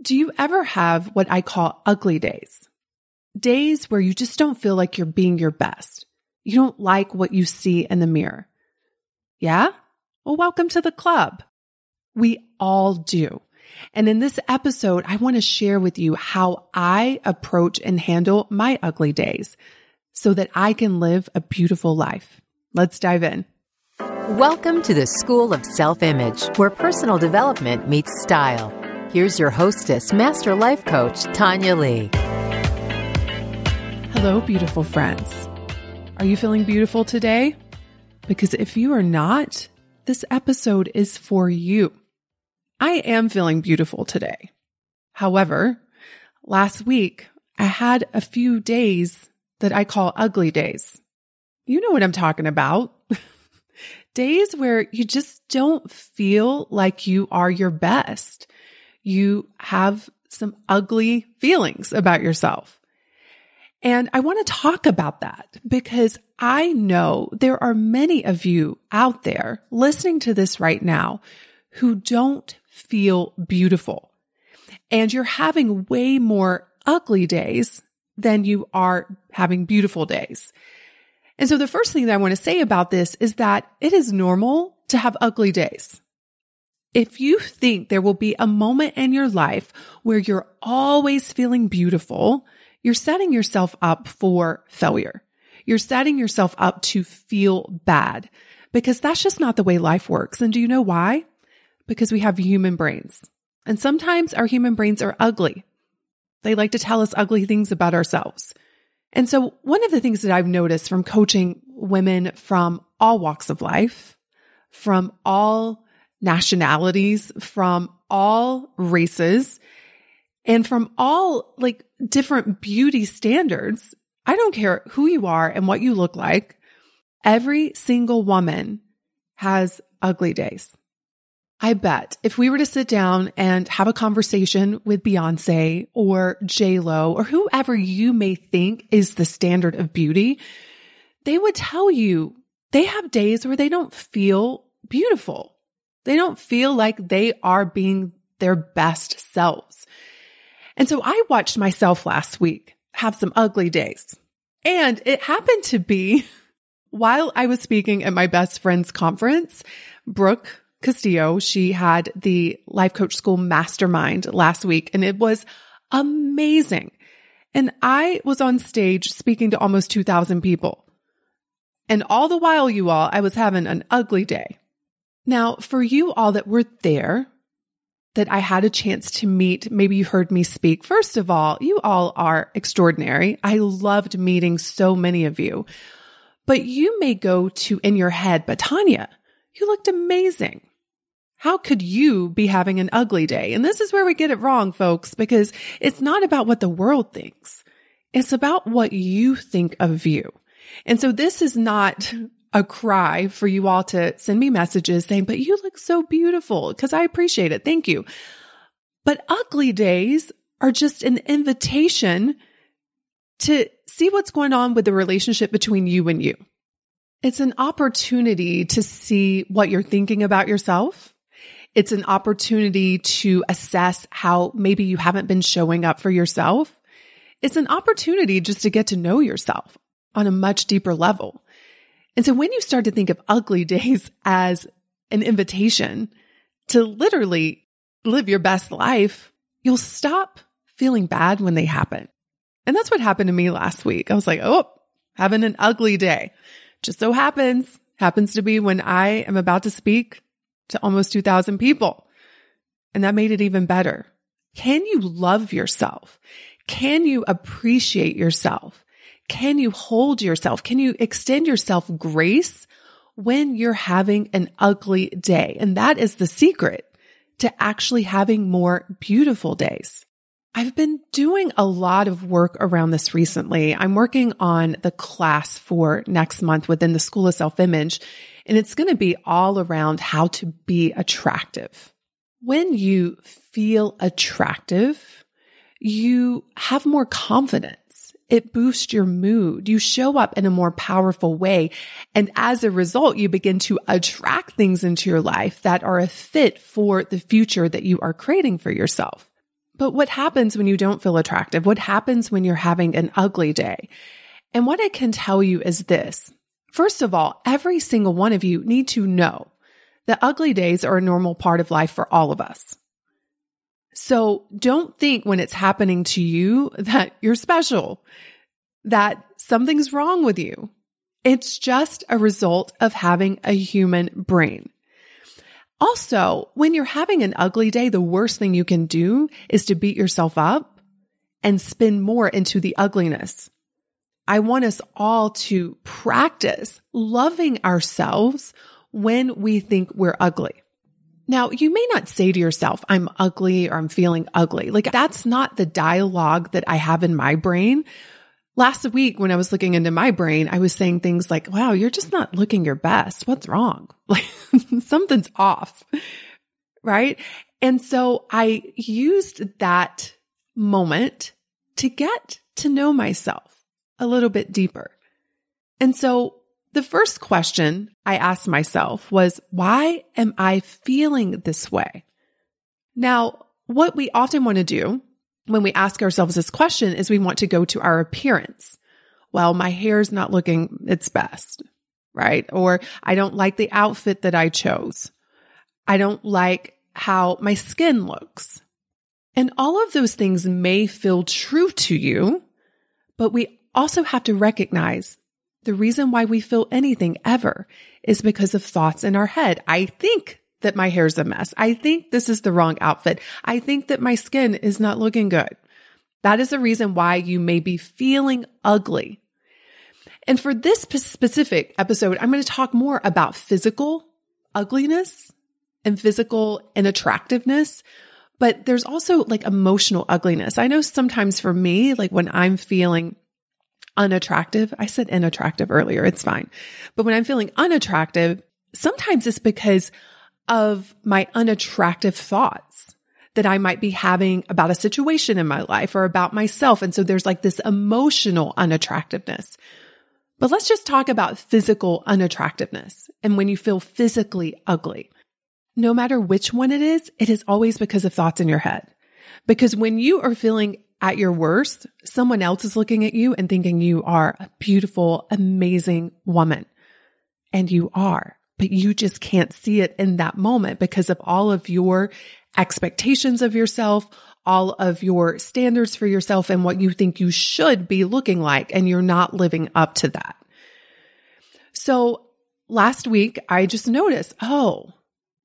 Do you ever have what I call ugly days? Days where you just don't feel like you're being your best. You don't like what you see in the mirror. Yeah? Well, welcome to the club. We all do. And in this episode, I want to share with you how I approach and handle my ugly days so that I can live a beautiful life. Let's dive in. Welcome to the School of Self-Image, where personal development meets style. Here's your hostess, Master Life Coach, Tanya Lee. Hello, beautiful friends. Are you feeling beautiful today? Because if you are not, this episode is for you. I am feeling beautiful today. However, last week, I had a few days that I call ugly days. You know what I'm talking about. Days where you just don't feel like you are your best. You have some ugly feelings about yourself. And I want to talk about that because I know there are many of you out there listening to this right now who don't feel beautiful. And you're having way more ugly days than you are having beautiful days. And so the first thing that I want to say about this is that it is normal to have ugly days. If you think there will be a moment in your life where you're always feeling beautiful, you're setting yourself up for failure. You're setting yourself up to feel bad because that's just not the way life works. And do you know why? Because we have human brains. And sometimes our human brains are ugly. They like to tell us ugly things about ourselves. And so one of the things that I've noticed from coaching women from all walks of life, from all nationalities, from all races, and from all different beauty standards, I don't care who you are and what you look like, every single woman has ugly days. I bet if we were to sit down and have a conversation with Beyonce or J-Lo or whoever you may think is the standard of beauty, they would tell you they have days where they don't feel beautiful. They don't feel like they are being their best selves. And so I watched myself last week have some ugly days. And it happened to be while I was speaking at my best friend's conference, Brooke Castillo, she had the Life Coach School Mastermind last week, and it was amazing. And I was on stage speaking to almost 2,000 people. And all the while, you all, I was having an ugly day. Now, for you all that were there, that I had a chance to meet, maybe you heard me speak. First of all, you all are extraordinary. I loved meeting so many of you. But you may go to in your head, but Tanya, you looked amazing. How could you be having an ugly day? And this is where we get it wrong, folks, because it's not about what the world thinks. It's about what you think of you. And so this is not a cry for you all to send me messages saying, but you look so beautiful, because I appreciate it. Thank you. But ugly days are just an invitation to see what's going on with the relationship between you and you. It's an opportunity to see what you're thinking about yourself. It's an opportunity to assess how maybe you haven't been showing up for yourself. It's an opportunity just to get to know yourself on a much deeper level. And so when you start to think of ugly days as an invitation to literally live your best life, you'll stop feeling bad when they happen. And that's what happened to me last week. I was like, oh, having an ugly day. Just so happens to be when I am about to speak to almost 2,000 people. And that made it even better. Can you love yourself? Can you appreciate yourself? Can you hold yourself? Can you extend yourself grace when you're having an ugly day? And that is the secret to actually having more beautiful days. I've been doing a lot of work around this recently. I'm working on the class for next month within the School of Self-Image, and it's going to be all around how to be attractive. When you feel attractive, you have more confidence. It boosts your mood. You show up in a more powerful way. And as a result, you begin to attract things into your life that are a fit for the future that you are creating for yourself. But what happens when you don't feel attractive? What happens when you're having an ugly day? And what I can tell you is this. First of all, every single one of you need to know that ugly days are a normal part of life for all of us. So don't think when it's happening to you that you're special, that something's wrong with you. It's just a result of having a human brain. Also, when you're having an ugly day, the worst thing you can do is to beat yourself up and spin more into the ugliness. I want us all to practice loving ourselves when we think we're ugly. Now, you may not say to yourself, I'm ugly or I'm feeling ugly. Like, that's not the dialogue that I have in my brain. Last week, when I was looking into my brain, I was saying things like, wow, you're just not looking your best. What's wrong? Like, something's off, right? And so I used that moment to get to know myself a little bit deeper. And so the first question I asked myself was, why am I feeling this way? Now, what we often want to do when we ask ourselves this question is we want to go to our appearance. Well, my hair's not looking its best, right? Or I don't like the outfit that I chose. I don't like how my skin looks. And all of those things may feel true to you, but we also have to recognize the reason why we feel anything ever is because of thoughts in our head. I think that my hair's a mess. I think this is the wrong outfit. I think that my skin is not looking good. That is the reason why you may be feeling ugly. And for this specific episode, I'm going to talk more about physical ugliness and physical unattractiveness, but there's also like emotional ugliness. I know sometimes for me, like when I'm feeling unattractive, I said unattractive earlier, it's fine. But when I'm feeling unattractive, sometimes it's because of my unattractive thoughts that I might be having about a situation in my life or about myself. And so there's like this emotional unattractiveness. But let's just talk about physical unattractiveness. And when you feel physically ugly, no matter which one it is always because of thoughts in your head. Because when you are feeling at your worst, someone else is looking at you and thinking you are a beautiful, amazing woman. And you are, but you just can't see it in that moment because of all of your expectations of yourself, all of your standards for yourself and what you think you should be looking like, and you're not living up to that. So last week, I just noticed, oh,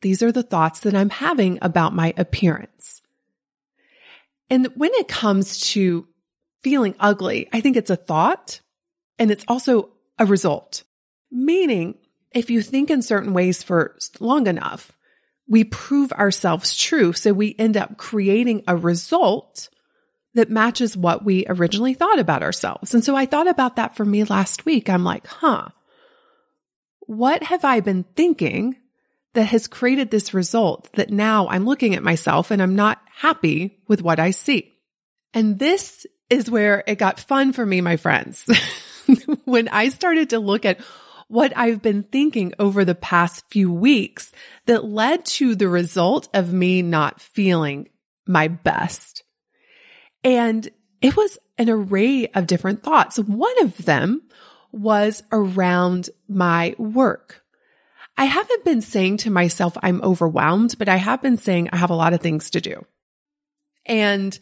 these are the thoughts that I'm having about my appearance. And when it comes to feeling ugly, I think it's a thought and it's also a result. Meaning, if you think in certain ways for long enough, we prove ourselves true. So we end up creating a result that matches what we originally thought about ourselves. And so I thought about that for me last week. I'm like, what have I been thinking that has created this result that now I'm looking at myself and I'm not happy with what I see? And this is where it got fun for me, my friends. When I started to look at what I've been thinking over the past few weeks that led to the result of me not feeling my best. And it was an array of different thoughts. One of them was around my work. I haven't been saying to myself, I'm overwhelmed, but I have been saying I have a lot of things to do. And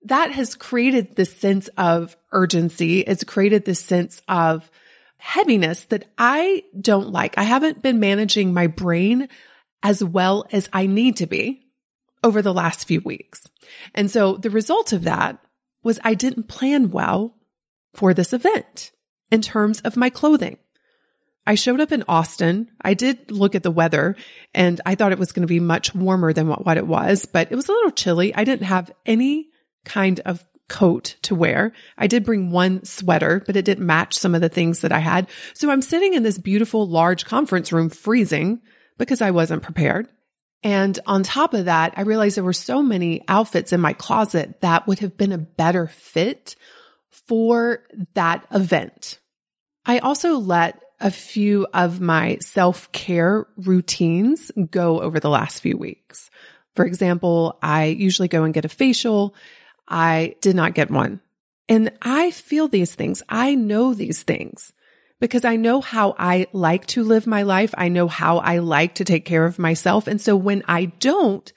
that has created this sense of urgency. It's created this sense of heaviness that I don't like. I haven't been managing my brain as well as I need to be over the last few weeks. And so the result of that was I didn't plan well for this event in terms of my clothing. I showed up in Austin. I did look at the weather and I thought it was going to be much warmer than what it was, but it was a little chilly. I didn't have any kind of coat to wear. I did bring one sweater, but it didn't match some of the things that I had. So I'm sitting in this beautiful large conference room freezing because I wasn't prepared. And on top of that, I realized there were so many outfits in my closet that would have been a better fit for that event. I also let a few of my self-care routines go over the last few weeks. For example, I usually go and get a facial. I did not get one. And I feel these things. I know these things because I know how I like to live my life. I know how I like to take care of myself. And so when I don't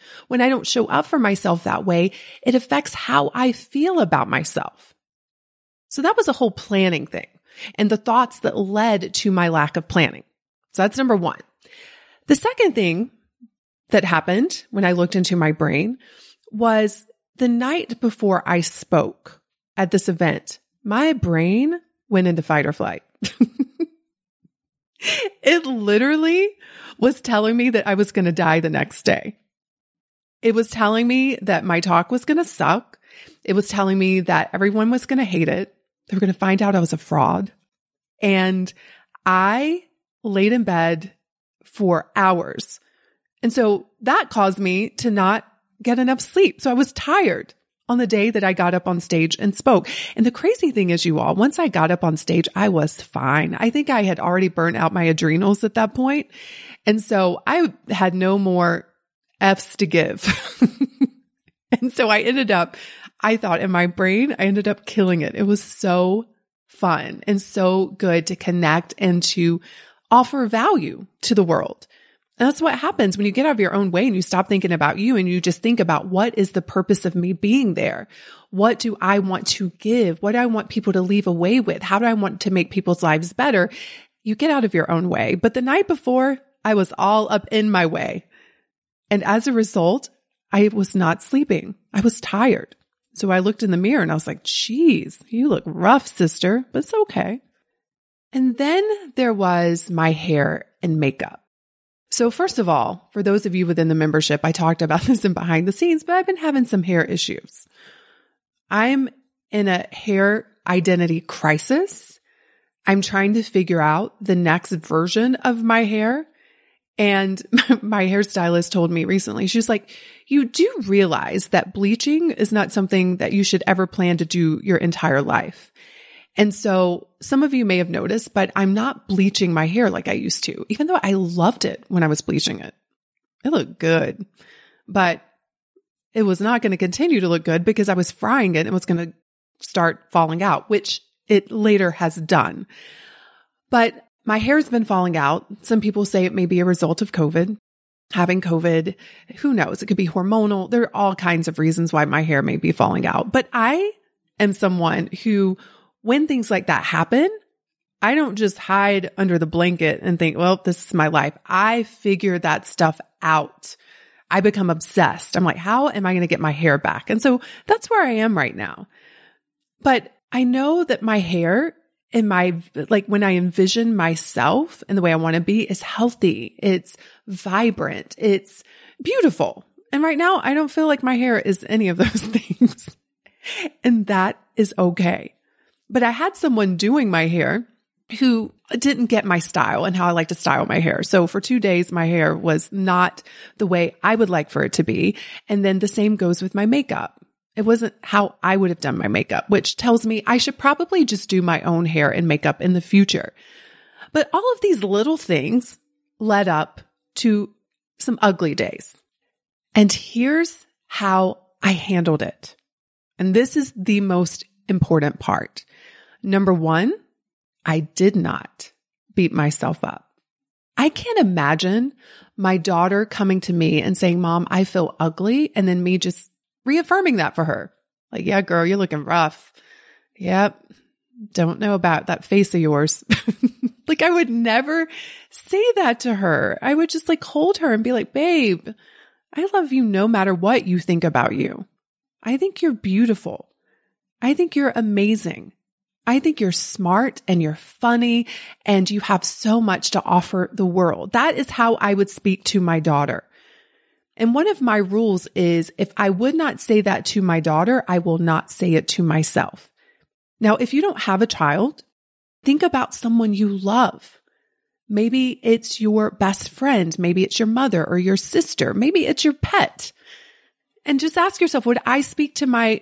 show up for myself that way, it affects how I feel about myself. So that was a whole planning thing and the thoughts that led to my lack of planning. So that's number one. The second thing that happened when I looked into my brain was the night before I spoke at this event, my brain went into fight or flight. It literally was telling me that I was going to die the next day. It was telling me that my talk was going to suck. It was telling me that everyone was going to hate it. They were going to find out I was a fraud. And I laid in bed for hours. And so that caused me to not get enough sleep. So I was tired on the day that I got up on stage and spoke. And the crazy thing is, you all, once I got up on stage, I was fine. I think I had already burnt out my adrenals at that point. And so I had no more F's to give. And so I thought in my brain, I ended up killing it. It was so fun and so good to connect and to offer value to the world. And that's what happens when you get out of your own way and you stop thinking about you and you just think about, what is the purpose of me being there? What do I want to give? What do I want people to leave away with? How do I want to make people's lives better? You get out of your own way. But the night before, I was all up in my way. And as a result, I was not sleeping. I was tired. So I looked in the mirror and I was like, geez, you look rough, sister, but it's okay. And then there was my hair and makeup. So first of all, for those of you within the membership, I talked about this in behind the scenes, but I've been having some hair issues. I'm in a hair identity crisis. I'm trying to figure out the next version of my hair. And my hairstylist told me recently, she's like, you do realize that bleaching is not something that you should ever plan to do your entire life. And so some of you may have noticed, but I'm not bleaching my hair like I used to, even though I loved it when I was bleaching it. It looked good, but it was not going to continue to look good because I was frying it and it was going to start falling out, which it later has done. But my hair's been falling out. Some people say it may be a result of COVID. Having COVID, who knows? It could be hormonal. There are all kinds of reasons why my hair may be falling out. But I am someone who, when things like that happen, I don't just hide under the blanket and think, well, this is my life. I figure that stuff out. I become obsessed. I'm like, how am I going to get my hair back? And so that's where I am right now. But I know that my hair and when I envision myself and the way I want to be is healthy. It's vibrant. It's beautiful. And right now I don't feel like my hair is any of those things. And that is okay. But I had someone doing my hair who didn't get my style and how I like to style my hair. So for 2 days, my hair was not the way I would like for it to be. And then the same goes with my makeup. It wasn't how I would have done my makeup, which tells me I should probably just do my own hair and makeup in the future. But all of these little things led up to some ugly days. And here's how I handled it. And this is the most important part. Number one, I did not beat myself up. I can't imagine my daughter coming to me and saying, Mom, I feel ugly. And then me just reaffirming that for her. Like, yeah, girl, you're looking rough. Yep. Don't know about that face of yours. Like, I would never say that to her. I would just hold her and be like, babe, I love you no matter what you think about you. I think you're beautiful. I think you're amazing. I think you're smart and you're funny and you have so much to offer the world. That is how I would speak to my daughter. And one of my rules is if I would not say that to my daughter, I will not say it to myself. Now, if you don't have a child, think about someone you love. Maybe it's your best friend. Maybe it's your mother or your sister. Maybe it's your pet. And just ask yourself, would I speak to my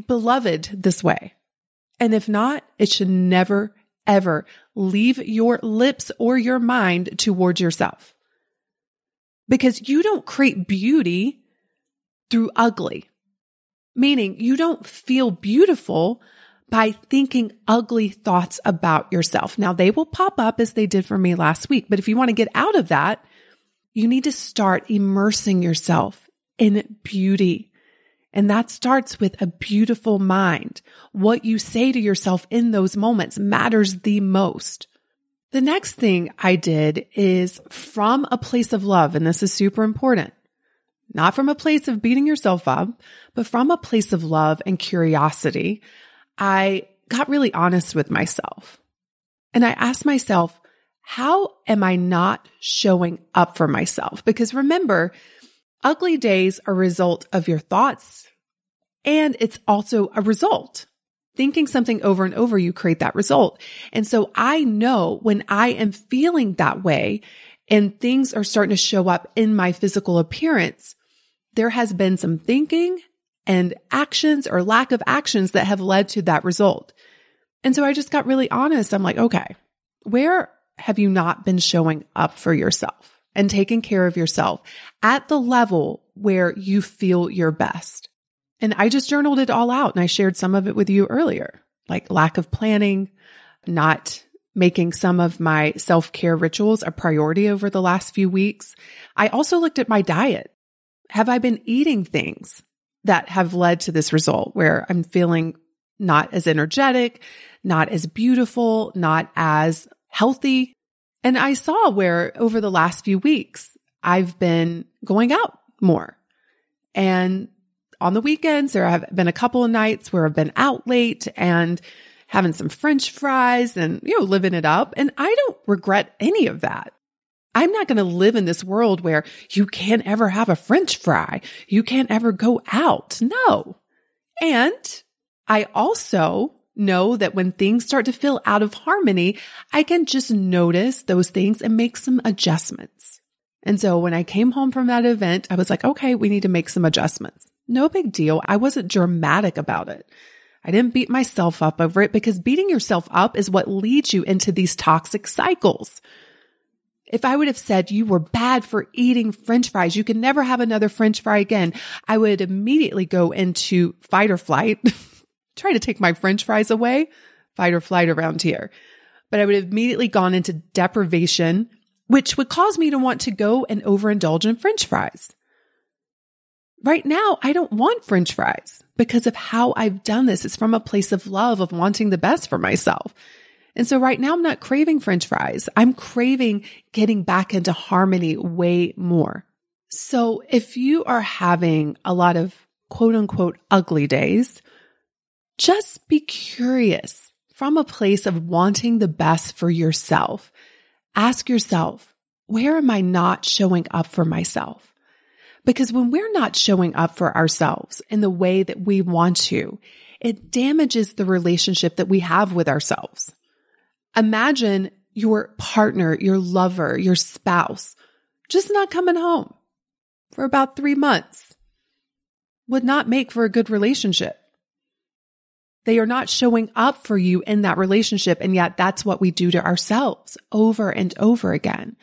beloved this way? And if not, it should never, ever leave your lips or your mind towards yourself. Because you don't create beauty through ugly, meaning you don't feel beautiful by thinking ugly thoughts about yourself. Now, they will pop up as they did for me last week, but if you want to get out of that, you need to start immersing yourself in beauty. And that starts with a beautiful mind. What you say to yourself in those moments matters the most. The next thing I did is from a place of love, and this is super important, not from a place of beating yourself up, but from a place of love and curiosity. I got really honest with myself. And I asked myself, how am I not showing up for myself? Because remember, ugly days are a result of your thoughts, and it's also a result. Thinking something over and over, you create that result. And so I know when I am feeling that way and things are starting to show up in my physical appearance, there has been some thinking and actions or lack of actions that have led to that result. And so I just got really honest. I'm like, okay, where have you not been showing up for yourself and taking care of yourself at the level where you feel your best? And I just journaled it all out, and I shared some of it with you earlier, like lack of planning, not making some of my self-care rituals a priority over the last few weeks. I also looked at my diet. Have I been eating things that have led to this result where I'm feeling not as energetic, not as beautiful, not as healthy? And I saw where over the last few weeks, I've been going out more. And on the weekends, there have been a couple of nights where I've been out late and having some French fries and, living it up. And I don't regret any of that. I'm not going to live in this world where you can't ever have a French fry. You can't ever go out. No. And I also know that when things start to feel out of harmony, I can just notice those things and make some adjustments. And so when I came home from that event, I was like, okay, we need to make some adjustments. No big deal. I wasn't dramatic about it. I didn't beat myself up over it, because beating yourself up is what leads you into these toxic cycles. If I would have said you were bad for eating French fries, you can never have another French fry again, I would immediately go into fight or flight, try to take my French fries away, fight or flight around here. But I would have immediately gone into deprivation, which would cause me to want to go and overindulge in French fries. Right now, I don't want French fries because of how I've done this. It's from a place of love, of wanting the best for myself. And so right now I'm not craving French fries. I'm craving getting back into harmony way more. So if you are having a lot of quote unquote ugly days, just be curious from a place of wanting the best for yourself. Ask yourself, where am I not showing up for myself? Because when we're not showing up for ourselves in the way that we want to, it damages the relationship that we have with ourselves. Imagine your partner, your lover, your spouse, just not coming home for about 3 months. Would not make for a good relationship. They are not showing up for you in that relationship, and yet that's what we do to ourselves over and over again.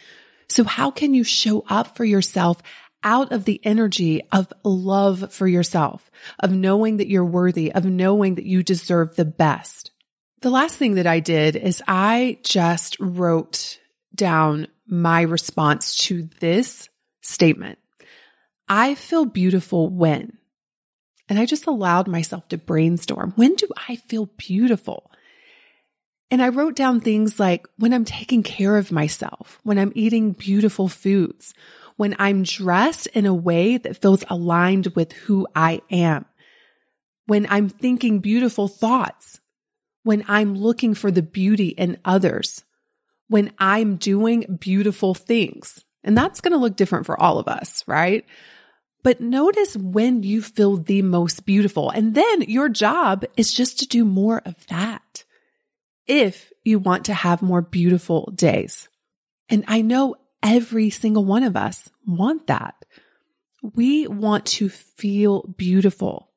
So how can you show up for yourself out of the energy of love for yourself, of knowing that you're worthy, of knowing that you deserve the best? The last thing that I did is I just wrote down my response to this statement. I feel beautiful when, and I just allowed myself to brainstorm. When do I feel beautiful? And I wrote down things like when I'm taking care of myself, when I'm eating beautiful foods, when I'm dressed in a way that feels aligned with who I am, when I'm thinking beautiful thoughts, when I'm looking for the beauty in others, when I'm doing beautiful things. And that's going to look different for all of us, right? But notice when you feel the most beautiful. And then your job is just to do more of that if you want to have more beautiful days. And I know every single one of us want that. We want to feel beautiful.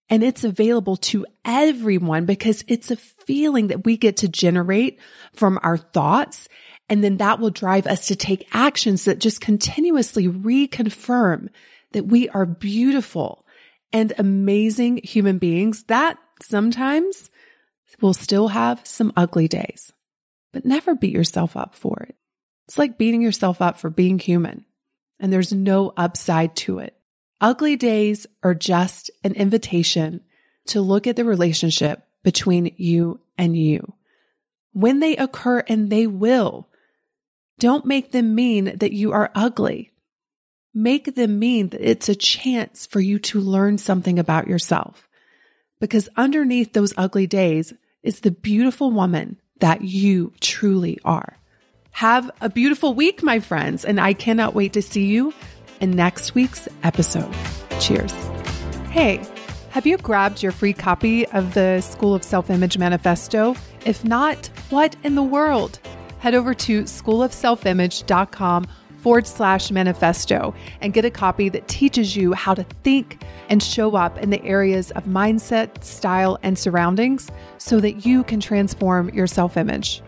And it's available to everyone because it's a feeling that we get to generate from our thoughts. And then that will drive us to take actions that just continuously reconfirm that we are beautiful and amazing human beings that sometimes will still have some ugly days. But never beat yourself up for it. It's like beating yourself up for being human, and there's no upside to it. Ugly days are just an invitation to look at the relationship between you and you. When they occur, and they will, don't make them mean that you are ugly. Make them mean that it's a chance for you to learn something about yourself. Because underneath those ugly days is the beautiful woman that you truly are. Have a beautiful week, my friends, and I cannot wait to see you in next week's episode. Cheers. Hey, have you grabbed your free copy of the School of Self-Image Manifesto? If not, what in the world? Head over to schoolofselfimage.com/manifesto and get a copy that teaches you how to think and show up in the areas of mindset, style, and surroundings so that you can transform your self-image.